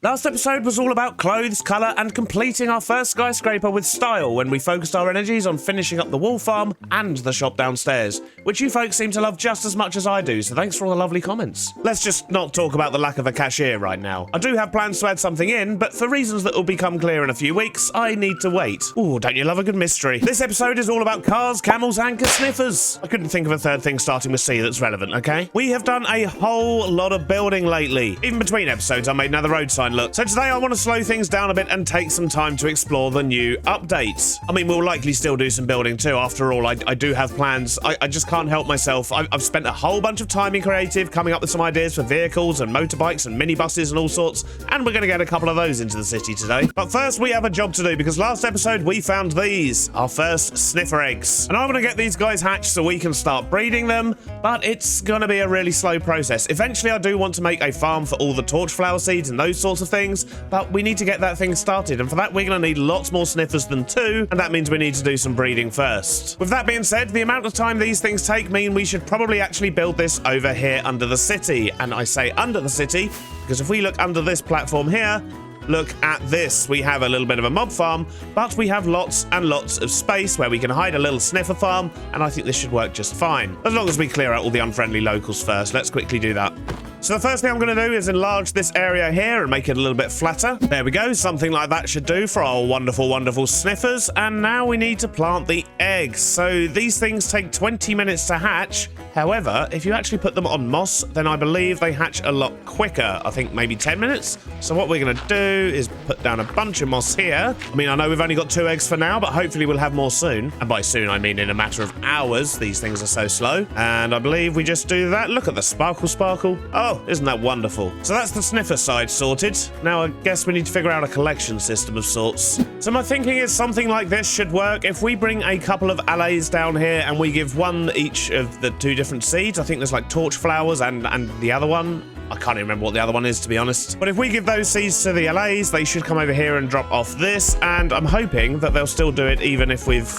Last episode was all about clothes, colour, and completing our first skyscraper with style when we focused our energies on finishing up the wool farm and the shop downstairs, which you folks seem to love just as much as I do, so thanks for all the lovely comments. Let's just not talk about the lack of a cashier right now. I do have plans to add something in, but for reasons that will become clear in a few weeks, I need to wait. Ooh, don't you love a good mystery? This episode is all about cars, camels, and sniffers. I couldn't think of a third thing starting with C that's relevant, okay? We have done a whole lot of building lately. Even between episodes, I made another road sign look. So today I want to slow things down a bit and take some time to explore the new updates. I mean, we'll likely still do some building too. After all, I do have plans. I just can't help myself. I've spent a whole bunch of time in creative, coming up with some ideas for vehicles and motorbikes and minibuses and all sorts, and we're going to get a couple of those into the city today. But first, we have a job to do because last episode we found these, our first sniffer eggs. And I want to get these guys hatched so we can start breeding them, but it's going to be a really slow process. Eventually, I do want to make a farm for all the torch flower seeds and those sorts of things, but we need to get that thing started, and for that we're going to need lots more sniffers than 2, and that means we need to do some breeding first. With that being said, the amount of time these things take mean we should probably actually build this over here under the city, and I say under the city because if we look under this platform here, look at this. We have a little bit of a mob farm, but we have lots and lots of space where we can hide a little sniffer farm, and I think this should work just fine. As long as we clear out all the unfriendly locals first. Let's quickly do that. So the first thing I'm going to do is enlarge this area here and make it a little bit flatter. There we go. Something like that should do for our wonderful, wonderful sniffers. And now we need to plant the eggs. So these things take 20 minutes to hatch. However, if you actually put them on moss, then I believe they hatch a lot quicker. I think maybe 10 minutes. So what we're going to do is put down a bunch of moss here. I mean, I know we've only got 2 eggs for now, but hopefully we'll have more soon. And by soon, I mean in a matter of hours. These things are so slow. And I believe we just do that. Look at the sparkle, sparkle. Oh, isn't that wonderful? So that's the sniffer side sorted. Now I guess we need to figure out a collection system of sorts. So my thinking is something like this should work. If we bring a couple of allays down here and we give one each of the 2 different seeds, I think there's like torch flowers and the other one, I can't even remember what the other one is, to be honest. But if we give those seeds to the allays, they should come over here and drop off this, and I'm hoping that they'll still do it even if we've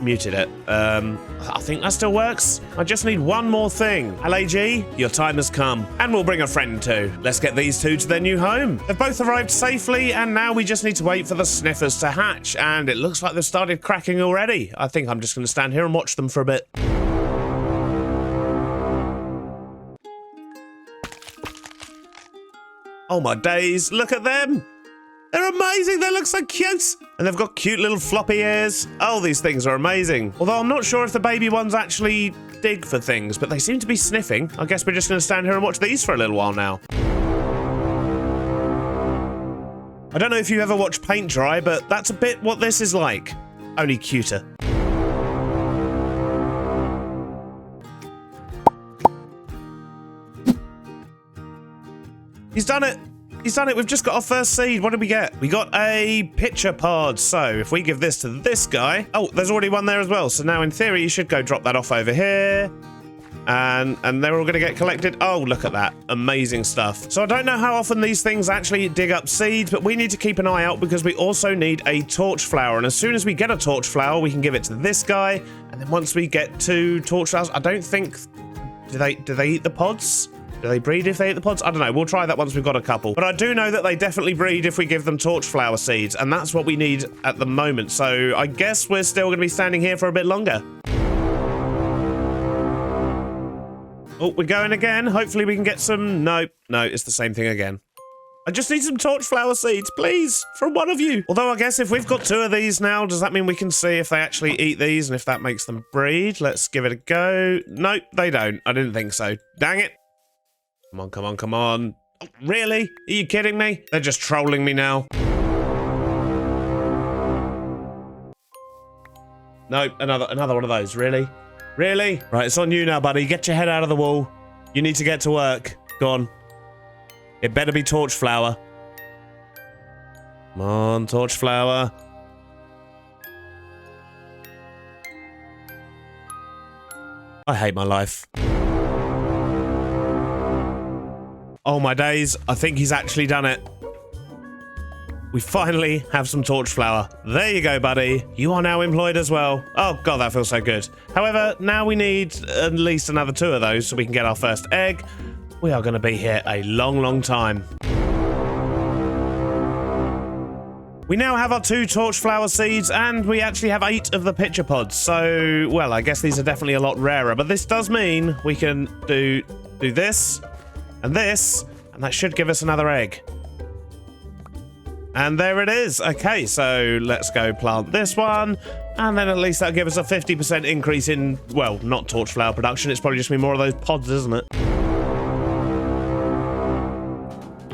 muted it. I think that still works. I just need one more thing. LAG, your time has come. And we'll bring a friend too. Let's get these 2 to their new home. They've both arrived safely, and now we just need to wait for the sniffers to hatch, and it looks like they've started cracking already. I think I'm just going to stand here and watch them for a bit. Oh my days, look at them! They're amazing, they look so cute! And they've got cute little floppy ears. Oh, these things are amazing. Although I'm not sure if the baby ones actually dig for things, but they seem to be sniffing. I guess we're just going to stand here and watch these for a little while now. I don't know if you ever watch paint dry, but that's a bit what this is like. Only cuter. He's done it! He's done it! We've just got our first seed. What did we get? We got a pitcher pod. So if we give this to this guy... Oh, there's already one there as well. So now in theory, you should go drop that off over here. And they're all going to get collected. Oh, look at that. Amazing stuff. So I don't know how often these things actually dig up seeds, but we need to keep an eye out because we also need a torch flower. And as soon as we get a torch flower, we can give it to this guy. And then once we get 2 torch flowers, I don't think... Do they eat the pods? Do they breed if they eat the pods? I don't know. We'll try that once we've got a couple. But I do know that they definitely breed if we give them torch flower seeds, and that's what we need at the moment. So I guess we're still going to be standing here for a bit longer. Oh, we're going again. Hopefully we can get some... No, it's the same thing again. I just need some torch flower seeds, please, from one of you. Although I guess if we've got 2 of these now, does that mean we can see if they actually eat these and if that makes them breed? Let's give it a go. Nope, they don't. I didn't think so. Dang it. Come on, come on, come on. Oh, really? Are you kidding me? They're just trolling me now. Nope, another one of those. Really? Really? Right, it's on you now, buddy. Get your head out of the wall. You need to get to work. Go on. It better be torch flower. Come on, torch flower. I hate my life. Oh my days, I think he's actually done it. We finally have some torch flower. There you go, buddy. You are now employed as well. Oh god, that feels so good. However, now we need at least another 2 of those so we can get our first egg. We are going to be here a long, long time. We now have our 2 torch flower seeds, and we actually have 8 of the pitcher pods. So, well, I guess these are definitely a lot rarer, but this does mean we can do this, and that should give us another egg. And there it is. Okay, so let's go plant this one, and then at least that'll give us a 50% increase in, well, not torch flower production. It's probably just be more of those pods, isn't it?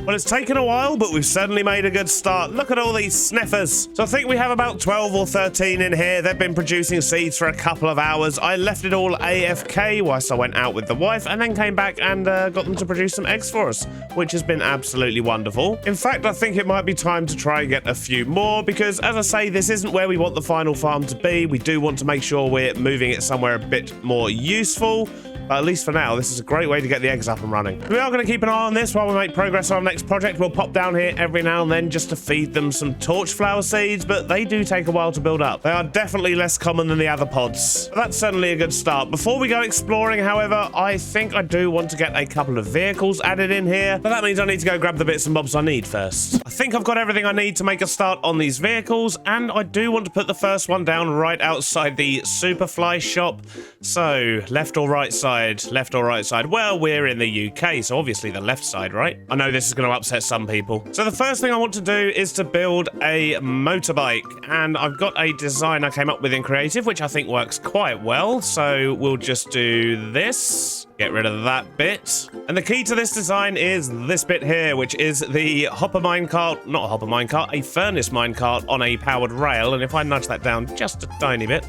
Well, it's taken a while, but we've certainly made a good start. Look at all these sniffers. So I think we have about 12 or 13 in here. They've been producing seeds for a couple of hours. I left it all AFK whilst I went out with the wife, and then came back and got them to produce some eggs for us, which has been absolutely wonderful. In fact, I think it might be time to try and get a few more because, as I say, this isn't where we want the final farm to be. We do want to make sure we're moving it somewhere a bit more useful. But at least for now, this is a great way to get the eggs up and running. We are going to keep an eye on this while we make progress on our next project. We'll pop down here every now and then just to feed them some torch flower seeds, but they do take a while to build up. They are definitely less common than the other pods. But that's certainly a good start. Before we go exploring, however, I think I do want to get a couple of vehicles added in here. But that means I need to go grab the bits and bobs I need first. I think I've got everything I need to make a start on these vehicles, and I do want to put the first one down right outside the Superfly shop. So, left or right side? Left or right side? Well, we're in the UK, so obviously the left side, right? I know this is going to upset some people. So the first thing I want to do is to build a motorbike, and I've got a design I came up with in Creative, which I think works quite well. So we'll just do this. Get rid of that bit. And the key to this design is this bit here, which is the hopper minecart, not a hopper minecart, a furnace minecart on a powered rail. And if I nudge that down just a tiny bit,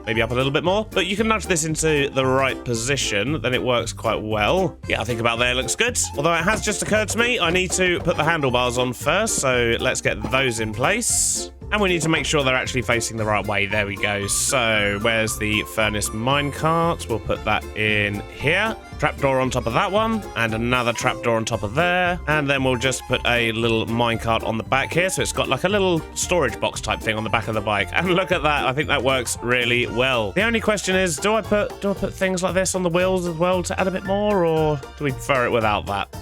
maybe up a little bit more, but you can nudge this into the right position, then it works quite well. Yeah, I think about there looks good. Although it has just occurred to me, I need to put the handlebars on first, so let's get those in place. And we need to make sure they're actually facing the right way. There we go. So where's the furnace minecart? We'll put that in here. Trapdoor on top of that one, and another trapdoor on top of there. And then we'll just put a little minecart on the back here. So it's got like a little storage box type thing on the back of the bike. And look at that. I think that works really well. The only question is, do I put things like this on the wheels as well to add a bit more, or do we prefer it without that?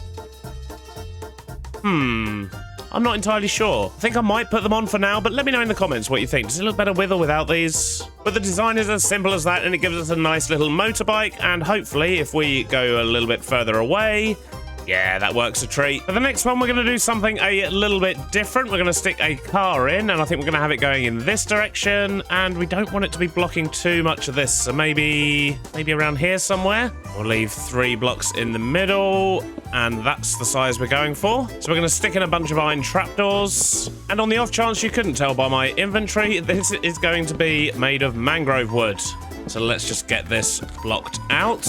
I'm not entirely sure. I think I might put them on for now, but let me know in the comments what you think. Does it look better with or without these? But the design is as simple as that, and it gives us a nice little motorbike, and hopefully if we go a little bit further away, yeah, that works a treat. For the next one, we're going to do something a little bit different. We're going to stick a car in, and I think we're going to have it going in this direction, and we don't want it to be blocking too much of this, so maybe around here somewhere. We'll leave 3 blocks in the middle, and that's the size we're going for. So we're going to stick in a bunch of iron trapdoors, and on the off chance you couldn't tell by my inventory, this is going to be made of mangrove wood. So let's just get this blocked out.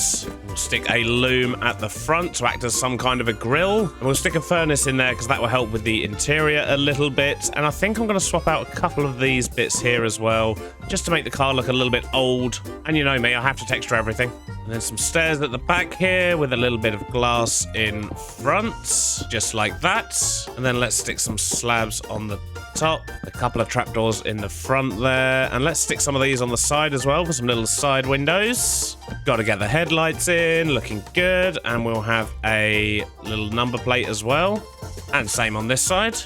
We'll stick a loom at the front to act as some kind of a grill. And we'll stick a furnace in there because that will help with the interior a little bit. And I think I'm going to swap out a couple of these bits here as well, just to make the car look a little bit old. And you know me, I have to texture everything. And then some stairs at the back here with a little bit of glass in front, just like that. And then let's stick some slabs on the top, a couple of trapdoors in the front there, and let's stick some of these on the side as well for some little side windows. Got to get the headlights in, looking good, and we'll have a little number plate as well, and same on this side.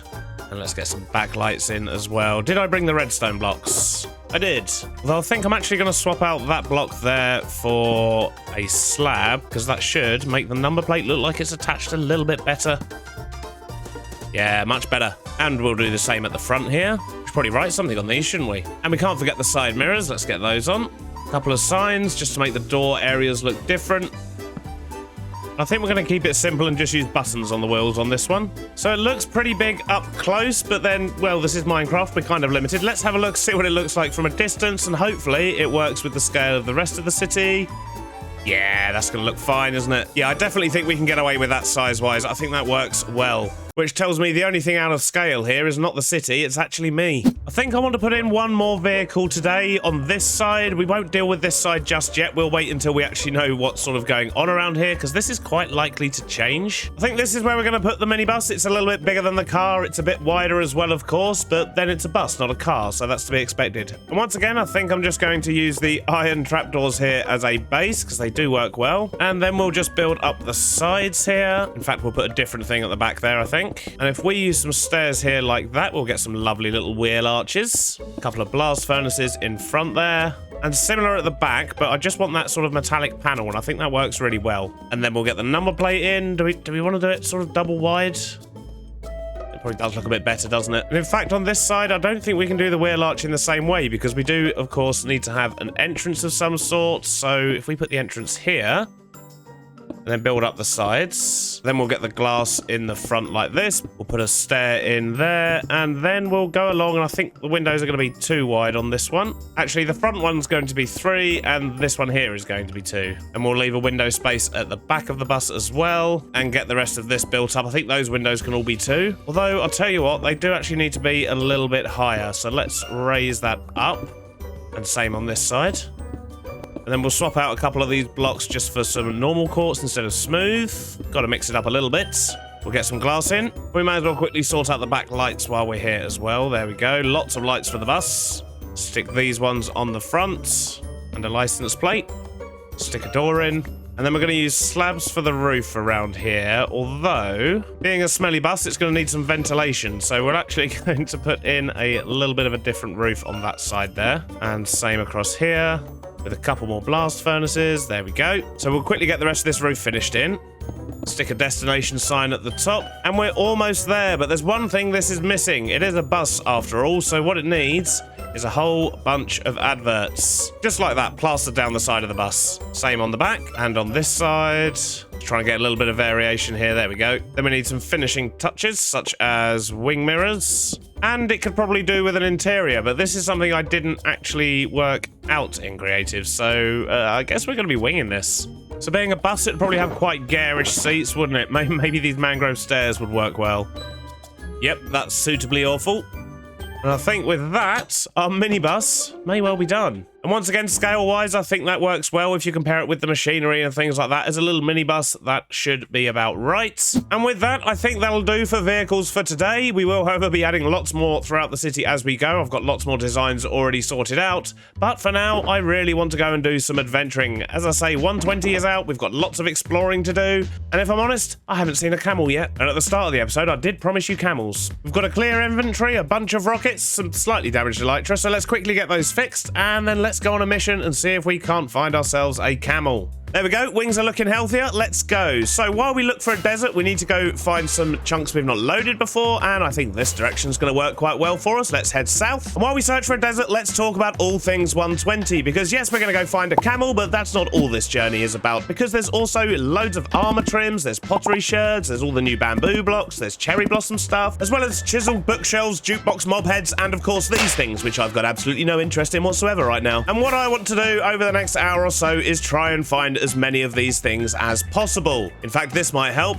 And let's get some backlights in as well. Did I bring the redstone blocks? I did. Although I think I'm actually going to swap out that block there for a slab, because that should make the number plate look like it's attached a little bit better. Yeah, much better. And we'll do the same at the front here. We should probably write something on these, shouldn't we? And we can't forget the side mirrors. Let's get those on. A couple of signs just to make the door areas look different. I think we're going to keep it simple and just use buttons on the wheels on this one. So it looks pretty big up close, but then, well, this is Minecraft. We're kind of limited. Let's have a look, see what it looks like from a distance, and hopefully it works with the scale of the rest of the city. Yeah, that's going to look fine, isn't it? Yeah, I definitely think we can get away with that size-wise. I think that works well. Which tells me the only thing out of scale here is not the city, it's actually me. I think I want to put in one more vehicle today on this side. We won't deal with this side just yet. We'll wait until we actually know what's sort of going on around here, because this is quite likely to change. I think this is where we're going to put the minibus. It's a little bit bigger than the car. It's a bit wider as well, of course, but then it's a bus, not a car, so that's to be expected. And once again, I think I'm just going to use the iron trapdoors here as a base, because they do work well. And then we'll just build up the sides here. In fact, we'll put a different thing at the back there, I think. think. And if we use some stairs here like that, we'll get some lovely little wheel arches. A couple of blast furnaces in front there. And similar at the back, but I just want that sort of metallic panel, and I think that works really well. And then we'll get the number plate in. Do we want to do it sort of double wide? It probably does look a bit better, doesn't it? And in fact, on this side, I don't think we can do the wheel arch in the same way, because we do, of course, need to have an entrance of some sort. So if we put the entrance here, and then build up the sides. Then we'll get the glass in the front like this. We'll put a stair in there, and then we'll go along, and I think the windows are going to be 2 wide on this one. Actually, the front one's going to be 3, and this one here is going to be 2. And we'll leave a window space at the back of the bus as well, and get the rest of this built up. I think those windows can all be 2. Although, I'll tell you what, they do actually need to be a little bit higher. So let's raise that up, and same on this side. And then we'll swap out a couple of these blocks just for some normal quartz instead of smooth. Got to mix it up a little bit. We'll get some glass in. We may as well quickly sort out the back lights while we're here as well. There we go. Lots of lights for the bus. Stick these ones on the front. And a license plate. Stick a door in. And then we're going to use slabs for the roof around here. Although, being a smelly bus, it's going to need some ventilation. So we're actually going to put in a little bit of a different roof on that side there. And same across here. With a couple more blast furnaces. There we go. So we'll quickly get the rest of this roof finished in. Stick a destination sign at the top. And we're almost there, but there's one thing this is missing. It is a bus after all, so what it needs is a whole bunch of adverts. Just like that, plastered down the side of the bus. Same on the back and on this side. Try and get a little bit of variation here. There we go. Then we need some finishing touches, such as wing mirrors. And it could probably do with an interior, but this is something I didn't actually work out in creative, so I guess we're going to be winging this. So being a bus, it'd probably have quite garish seats, wouldn't it? Maybe these mangrove stairs would work well. Yep, that's suitably awful. And I think with that, our minibus may well be done. And once again, scale-wise, I think that works well if you compare it with the machinery and things like that. As a little minibus, that should be about right. And with that, I think that'll do for vehicles for today. We will, however, be adding lots more throughout the city as we go. I've got lots more designs already sorted out. But for now, I really want to go and do some adventuring. As I say, 120 is out. We've got lots of exploring to do. And if I'm honest, I haven't seen a camel yet. And at the start of the episode, I did promise you camels. We've got a clear inventory, a bunch of rockets, some slightly damaged elytra. So let's quickly get those fixed. And then let's go on a mission and see if we can't find ourselves a camel. There we go, wings are looking healthier, let's go. So while we look for a desert, we need to go find some chunks we've not loaded before, and I think this direction's going to work quite well for us. Let's head south. And while we search for a desert, let's talk about all things 120, because yes, we're going to go find a camel, but that's not all this journey is about, because there's also loads of armor trims, there's pottery sherds, there's all the new bamboo blocks, there's cherry blossom stuff, as well as chiseled bookshelves, jukebox mob heads, and of course these things, which I've got absolutely no interest in whatsoever right now. And what I want to do over the next hour or so is try and find as many of these things as possible. In fact, this might help.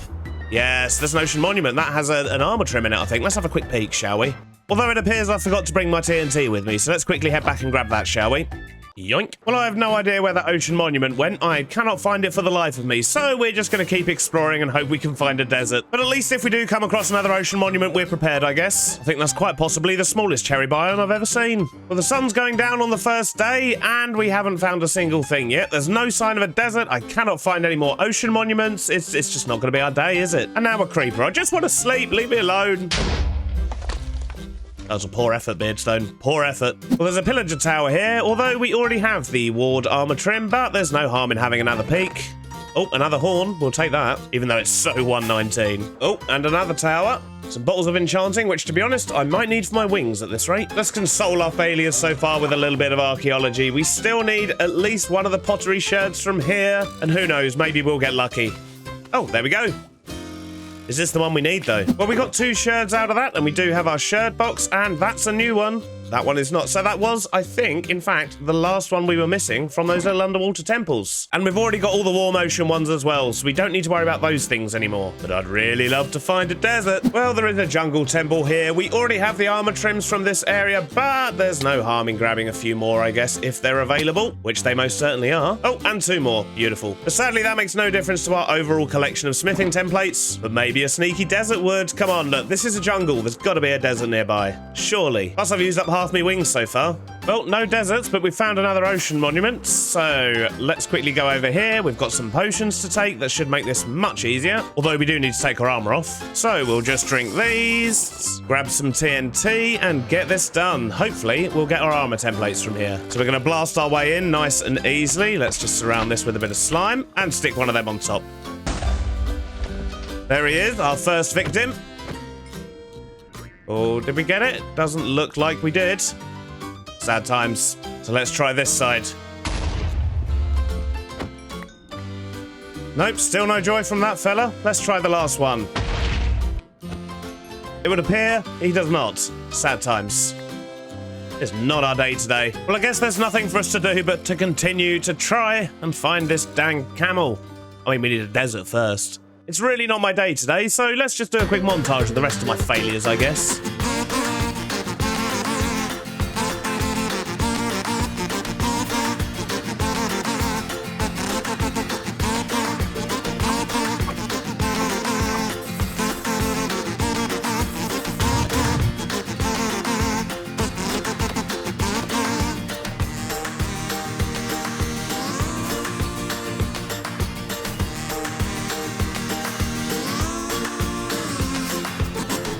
Yes, there's an ocean monument. That has an armor trim in it, I think. Let's have a quick peek, shall we? Although it appears I forgot to bring my TNT with me, so let's quickly head back and grab that, shall we? Yoink. Well, I have no idea where that ocean monument went. I cannot find it for the life of me, so we're just going to keep exploring and hope we can find a desert. But at least if we do come across another ocean monument, we're prepared, I guess. I think that's quite possibly the smallest cherry biome I've ever seen. Well, the sun's going down on the first day, and we haven't found a single thing yet. There's no sign of a desert. I cannot find any more ocean monuments. It's just not going to be our day, is it? And now a creeper. I just want to sleep. Leave me alone. That was a poor effort, Beardstone. Poor effort. Well, there's a pillager tower here, although we already have the ward armor trim, but there's no harm in having another peek. Oh, another horn. We'll take that, even though it's so 119. Oh, and another tower. Some bottles of enchanting, which, to be honest, I might need for my wings at this rate. Let's console our failures so far with a little bit of archaeology. We still need at least one of the pottery sherds from here, and who knows, maybe we'll get lucky. Oh, there we go. Is this the one we need, though? Well, we got 2 sherds out of that, and we do have our sherd box, and that's a new one. That one is not. So that was, I think, in fact, the last one we were missing from those little underwater temples. And we've already got all the warm ocean ones as well, so we don't need to worry about those things anymore. But I'd really love to find a desert. Well, there is a jungle temple here. We already have the armor trims from this area, but there's no harm in grabbing a few more, I guess, if they're available, which they most certainly are. Oh, and 2 more. Beautiful. But sadly, that makes no difference to our overall collection of smithing templates, but maybe a sneaky desert would. Come on, look, this is a jungle. There's got to be a desert nearby. Surely. Plus, I've used up half path me wings so far. Well, no deserts, but we've found another ocean monument. So let's quickly go over here. We've got some potions to take that should make this much easier. Although we do need to take our armor off. So we'll just drink these, grab some TNT, and get this done. Hopefully, we'll get our armor templates from here. So we're going to blast our way in nice and easily. Let's just surround this with a bit of slime and stick one of them on top. There he is, our first victim. Oh, did we get it? Doesn't look like we did. Sad times. So let's try this side. Nope, still no joy from that fella. Let's try the last one. It would appear he does not. Sad times. It's not our day today. Well, I guess there's nothing for us to do but to continue to try and find this dang camel. I mean, we need a desert first. It's really not my day today, so let's just do a quick montage of the rest of my failures, I guess.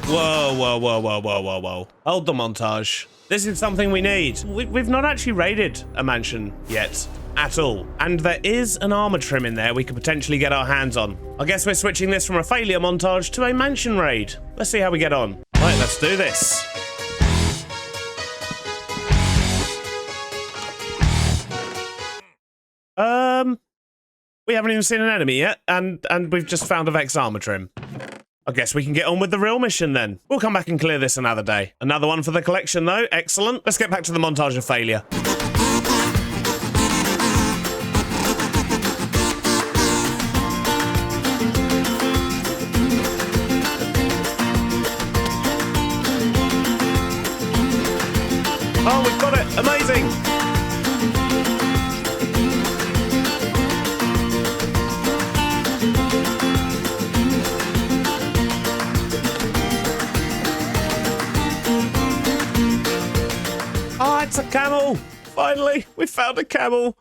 Whoa, whoa, whoa, whoa, whoa, whoa, whoa. Hold the montage. This is something we need. We've not actually raided a mansion yet. At all. And there is an armor trim in there we could potentially get our hands on. I guess we're switching this from a failure montage to a mansion raid. Let's see how we get on. Right, let's do this. We haven't even seen an enemy yet, and we've just found a Vex armor trim. I guess we can get on with the real mission then. We'll come back and clear this another day. Another one for the collection though, excellent. Let's get back to the montage of failure. Oh, we've got it, amazing. Oh, it's a camel! Finally, we found a camel!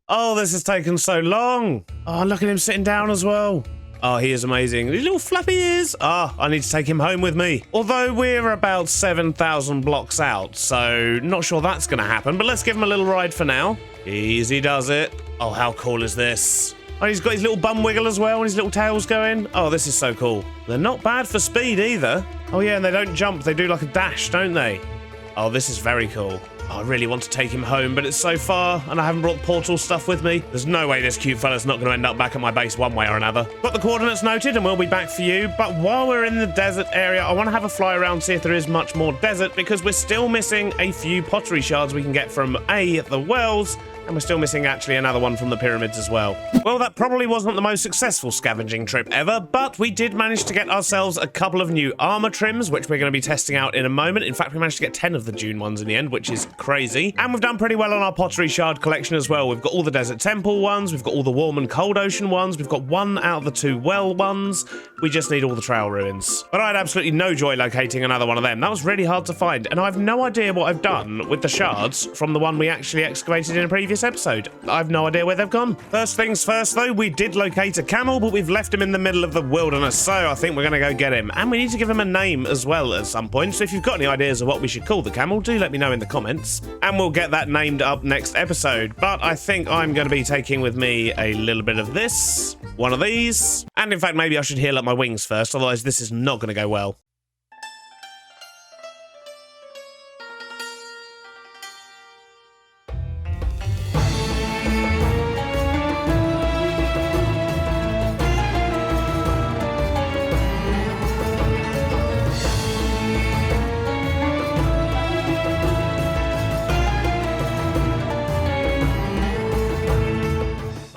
Oh, this has taken so long! Oh, look at him sitting down as well. Oh, he is amazing. These little flappy ears! Ah, I need to take him home with me. Although we're about 7,000 blocks out, so not sure that's gonna happen, but let's give him a little ride for now. Easy does it. Oh, how cool is this? Oh, he's got his little bum wiggle as well and his little tail's going. Oh, this is so cool. They're not bad for speed either. Oh yeah, and they don't jump, they do like a dash, don't they? Oh, this is very cool. Oh, I really want to take him home, but it's so far, and I haven't brought portal stuff with me. There's no way this cute fella's not going to end up back at my base one way or another. Got the coordinates noted, and we'll be back for you. But while we're in the desert area, I want to have a fly around, see if there is much more desert, because we're still missing a few pottery shards we can get from the wells, and we're still missing actually another one from the pyramids as well. Well, that probably wasn't the most successful scavenging trip ever, but we did manage to get ourselves a couple of new armor trims, which we're going to be testing out in a moment. In fact, we managed to get 10 of the June ones in the end, which is crazy. And we've done pretty well on our pottery shard collection as well. We've got all the desert temple ones, we've got all the warm and cold ocean ones, we've got one out of the 2 well ones. We just need all the trail ruins. But I had absolutely no joy locating another one of them. That was really hard to find, and I have no idea what I've done with the shards from the one we actually excavated in a previous episode. I've no idea where they've gone. First things first though, we did locate a camel, but we've left him in the middle of the wilderness, so I think we're gonna go get him. And we need to give him a name as well at some point, so if you've got any ideas of what we should call the camel, do let me know in the comments. And we'll get that named up next episode. But I think I'm gonna be taking with me a little bit of this, one of these, and in fact maybe I should heal up my wings first, otherwise this is not gonna go well.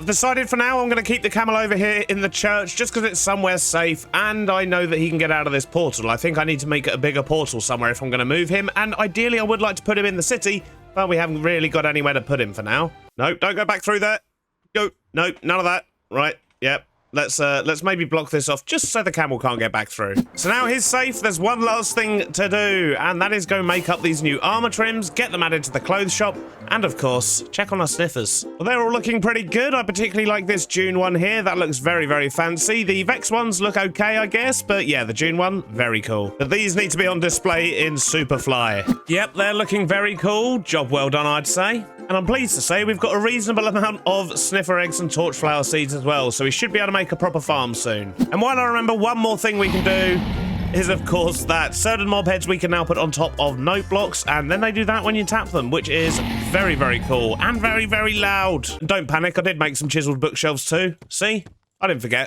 Decided for now I'm going to keep the camel over here in the church just because it's somewhere safe and I know that he can get out of this portal. I think I need to make it a bigger portal somewhere if I'm going to move him, and ideally I would like to put him in the city, but we haven't really got anywhere to put him for now. No, don't go back through there. Go. No, none of that. Right. Yep. Let's maybe block this off just so the camel can't get back through. So now he's safe. There's one last thing to do, and that is go make up these new armor trims, get them added to the clothes shop, and of course, check on our sniffers. Well, they're all looking pretty good. I particularly like this June one here. That looks very, very fancy. The Vex ones look okay, I guess, but yeah, the June one, very cool. But these need to be on display in Superfly. Yep, they're looking very cool. Job well done, I'd say. And I'm pleased to say we've got a reasonable amount of sniffer eggs and torchflower seeds as well, so we should be able to make a proper farm soon. And while I remember, one more thing we can do is, of course, that certain mob heads we can now put on top of note blocks, and then they do that when you tap them, which is very, very cool and very, very loud. Don't panic, I did make some chiseled bookshelves too. See? I didn't forget.